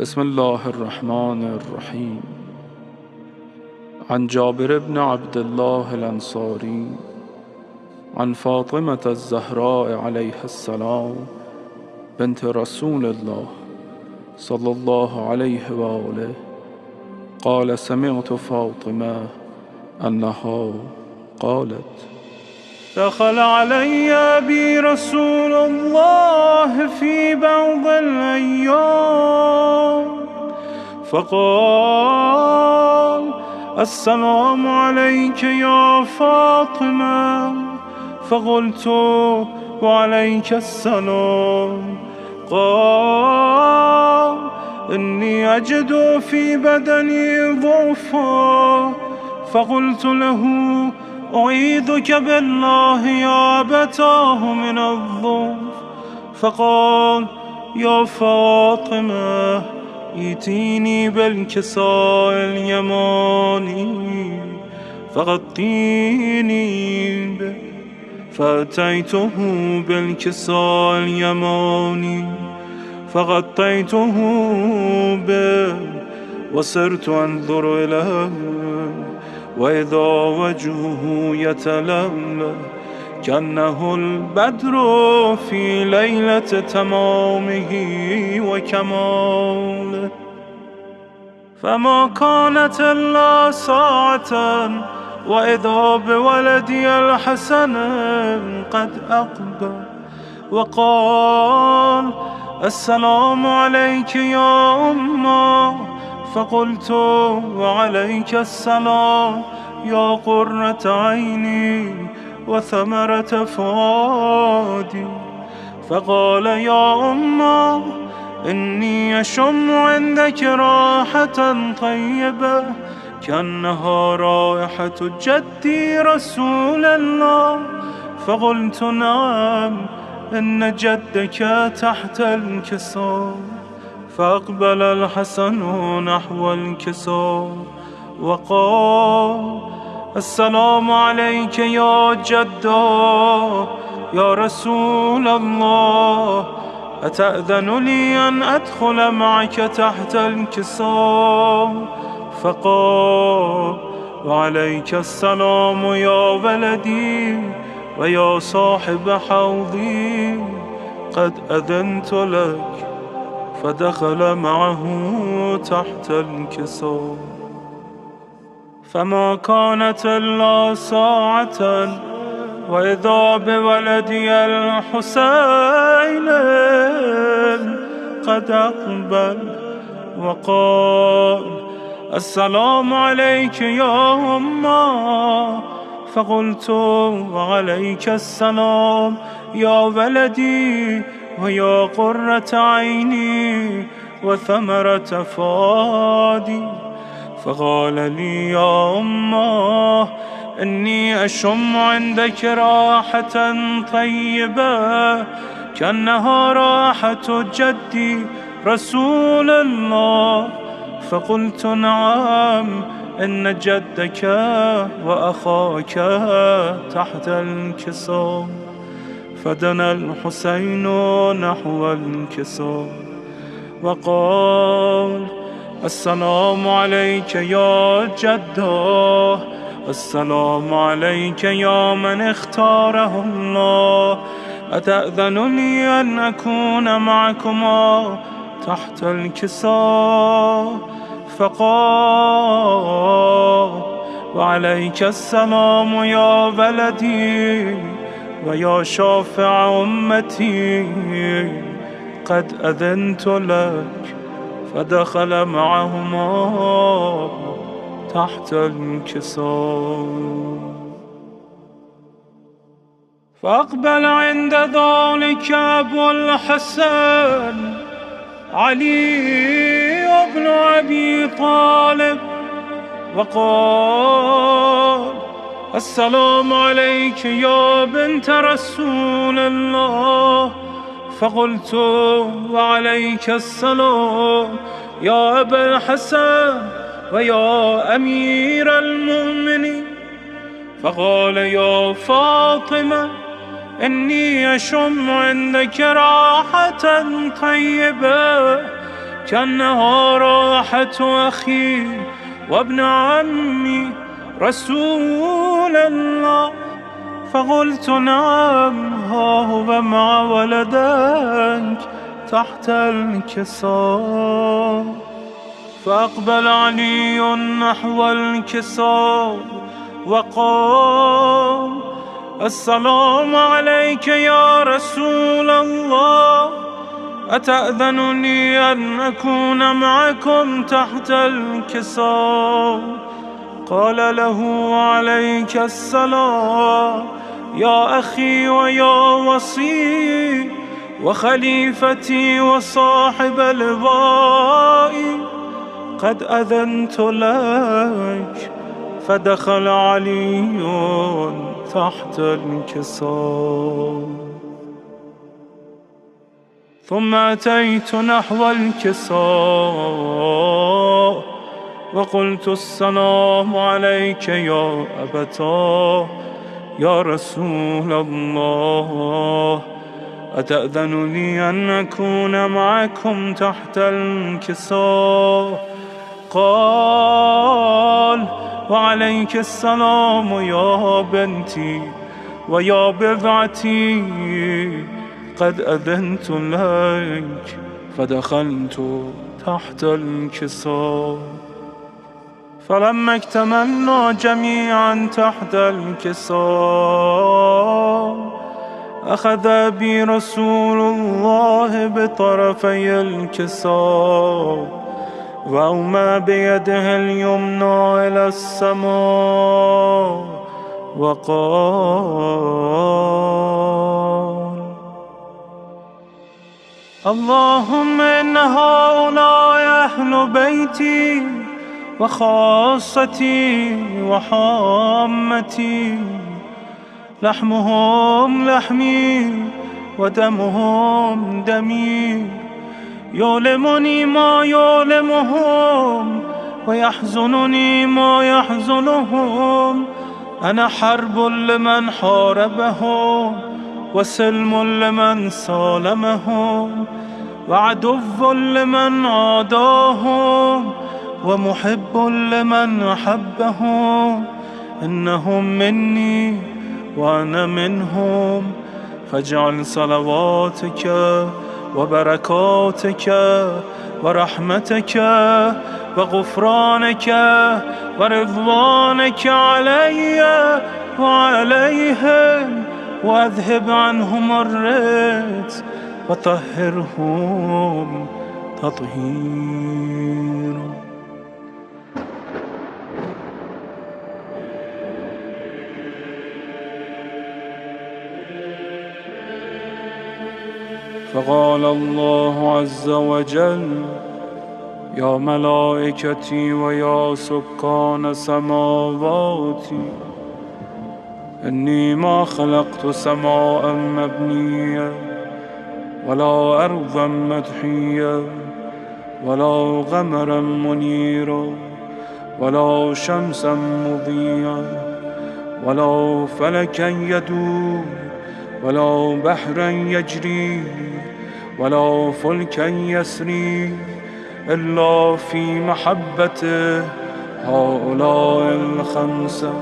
بسم الله الرحمن الرحيم. عن جابر بن عبد الله الأنصاري عن فاطمة الزهراء عليها السلام بنت رسول الله صلى الله عليه وآله قال: سمعت فاطمة أنها قالت: دخل علي أبي رسول الله في بعض الأيام فقال: السلام عليك يا فاطمة. فقلت: وعليك السلام. قال: إني أجد في بدني ضعفا. فقلت له: أعيذك بالله يا أبتاه من الضعف. فقال: يا فاطمة، ائتيني بالكساء اليماني فغطيني به. فأتيته بالكساء اليماني فغطيته به وصرت أنظر إليه وإذا وجهه يتلألأ كأنه البدر في ليلة تمامه وكماله. فما كانت إلا ساعة وإذا بولدي الحسن قد أقبل وقال: السلام عليك يا أمه. فقلت: وعليك السلام يا قرة عيني وثمرة فؤادي. فقال: يا أمه، إني أشم عندك راحة طيبة كأنها رائحة جدي رسول الله. فقلت: نعم، إن جدك تحت الكساء. فأقبل الحسن نحو الكساء وقال: السلام عليك يا جدا يا رسول الله، أتأذن لي أن أدخل معك تحت الكساء؟ فقال: وعليك السلام يا ولدي ويا صاحب حوضي، قد أذنت لك. فدخل معه تحت الكساء. فما كانت إلا ساعة وإذا بولدي الحسين قد أقبل وقال: السلام عليك يا أمه. فقلت: وعليك السلام يا ولدي ويا قرة عيني وثمرة فؤادي. فقال لي: يا أمه، إني أشم عندك راحة طيبة كأنها راحة جدي رسول الله. فقلت: نعم، إن جدك وأخاك تحت الكساء. فدنا الحسين نحو الكساء وقال: السلام عليك يا جده، السلام عليك يا من اختاره الله، أتأذن لي أن أكون معكما تحت الكساء؟ فقال: وعليك السلام يا ولدي ويا شافع أمتي، قد أذنت لك. فدخل معهما تحت الكساء. فأقبل عند ذلك أبو الحسن علي بن أبي طالب وقال: السلام عليك يا بنت رسول الله. فقلت: وعليك السلام يا أبا الحسن ويا أمير المؤمنين. فقال: يا فاطمة، إني أشم عندك راحة طيبة كأنها راحة أخي وابن عمي رسول الله. فقلت نعم، ها هو مع ولدك تحت الكساء. فأقبل علي نحو الكساء وقال: السلام عليك يا رسول الله، أتأذنني أن أكون معكم تحت الكساء؟ قال له: عليك السلام يا أخي ويا وصي وخليفتي وصاحب لوائي، قد أذنت لك. فدخل علي تحت الكساء. ثم أتيت نحو الكساء وقلت: السلام عليك يا أبتاه يا رسول الله، أتأذن لي أن أكون معكم تحت الكساء؟ قال: وعليك السلام يا بنتي ويا بضعتي، قد أذنت لك. فدخلت تحت الكساء. فلما اكتملنا جميعا تحت الكساء، أخذ بي رسول الله بطرفي الكساء وأومى بيده اليمنى إلى السماء وقال: اللهم إن هؤلاء أهل بيتي وخاصتي وحامتي، لحمهم لحمي ودمهم دمي، يؤلمني ما يؤلمهم ويحزنني ما يحزنهم. أنا حرب لمن حاربهم وسلم لمن سالمهم وعدو لمن عاداهم ومحب لمن أحبهم. إنهم مني وأنا منهم، فاجعل صلواتك وبركاتك ورحمتك وغفرانك ورضوانك علي وعليهم، وأذهب عنهم الرجس وطهرهم تطهيرا. فقال الله عز وجل: يا ملائكتي ويا سكان سماواتي، إني ما خلقت سماء مبنية ولا أرضا مدحية ولا قمرا منيرا ولا شمسا مضيئا ولا فلكا يدور ولا بحرا يجري ولا فلكا يسري إلا في محبة هؤلاء الخمسة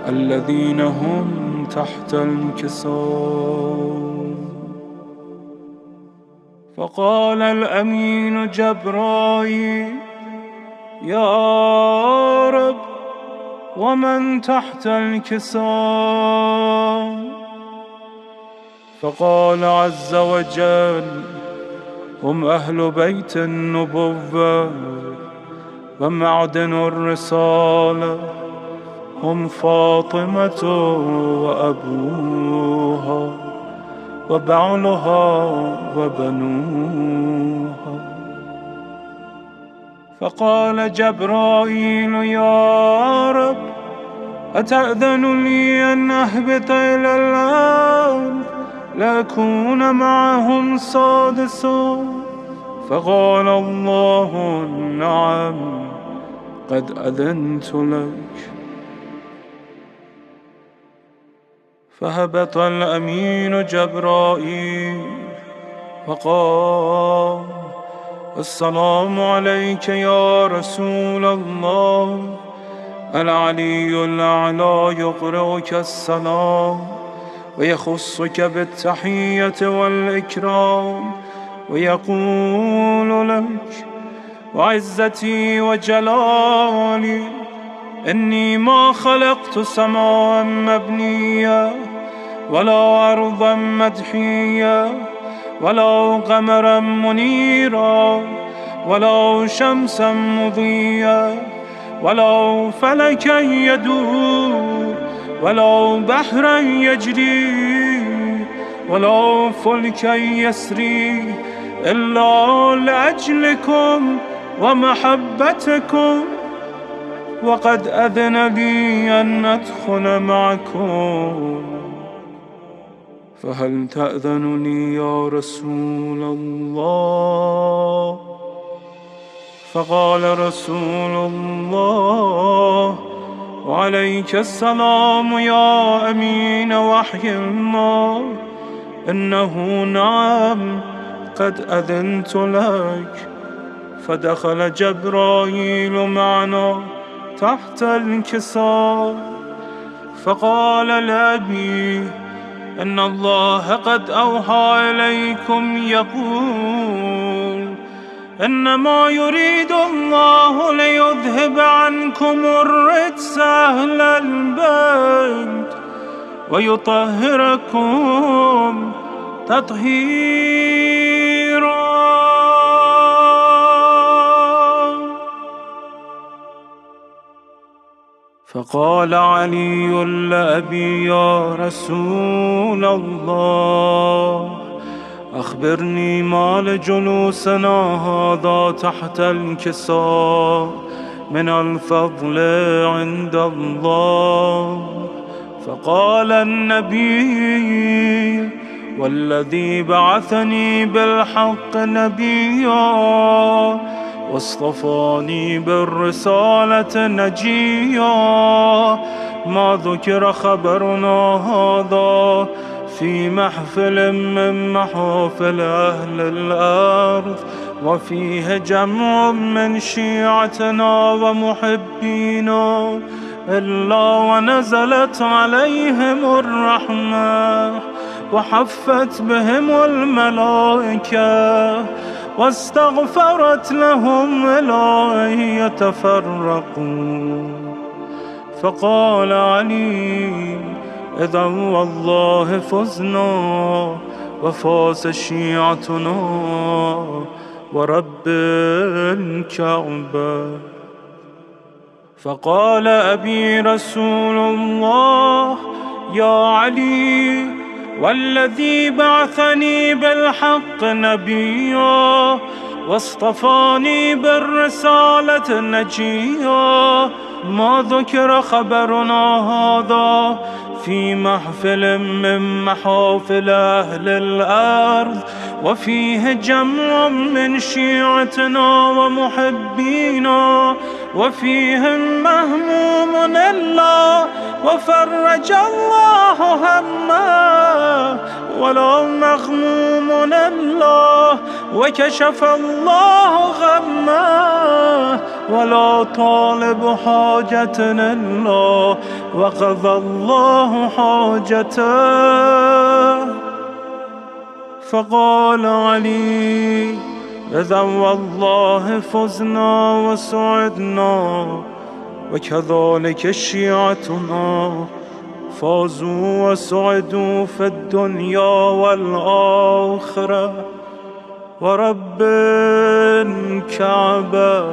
الذين هم تحت الكساء. فقال الأمين جبرائيل: يا رب، ومن تحت الكساء؟ فقال عز وجل: هم أهل بيت النبوة ومعدن الرسالة، هم فاطمة وأبوها وبعلها وبنوها. فقال جبرائيل: يا رب، أتأذن لي أن أهبط إلى الأرض لأكون معهم سادسا؟ فقال الله: نعم، قد أذنت لك. فهبط الأمين جبرائيل وقال: السلام عليك يا رسول الله. العلي الأعلى يقرئك السلام ويخصك بالتحية والإكرام ويقول لك: وعزتي وجلالي إني ما خلقت سماء مبنية ولا أرضا مدحية ولا قمرا منيرا ولا شمسا مضيا ولا فلكا يدور ولا بحرا يجري ولا فلكا يسري إلا لأجلكم ومحبتكم، وقد أذن لي أن أدخل معكم، فهل تأذن لي يا رسول الله؟ فقال رسول الله: وعليك السلام يا أمين وحي الله، إنه نعم قد أذنت لك. فدخل جبرائيل معنا تحت الكساء فقال لأبي: إن الله قد أوحى إليكم يقول: إنما يريد الله ليذهب عنكم الرجس أهل البيت ويطهركم تطهيرا. فقال علي لأبي: يا رسول الله، أخبرني ما لجلوسنا هذا تحت الكساء من الفضل عند الله. فقال النبي: والذي بعثني بالحق نبيا واصطفاني بالرسالة نجيا، ما ذكر خبرنا هذا في محفل من محافل أهل الأرض وفيه جمع من شيعتنا ومحبينا إلا ونزلت عليهم الرحمة وحفت بهم الملائكة واستغفرت لهم إلى أن يتفرقوا. فقال علي: إذا والله فزنا وفاز شيعتنا ورب الكعبة. فقال أبي: رسول الله يا علي، والذي بعثني بالحق نبيا واصطفاني بالرسالة نجيا، ما ذكر خبرنا هذا في محفل من محافل أهل الأرض وفيه جمع من شيعتنا ومحبينا وفيهم مهموم الله وفرج الله همه، ولا مغموم الله وكشف الله غمه، ولا طالب حاجة الله وقضى الله حاجته. فقال علي: إذا والله فزنا وسعدنا، وكذلك شيعتنا فازوا وسعدوا في الدنيا والآخرة ورب الكعبة.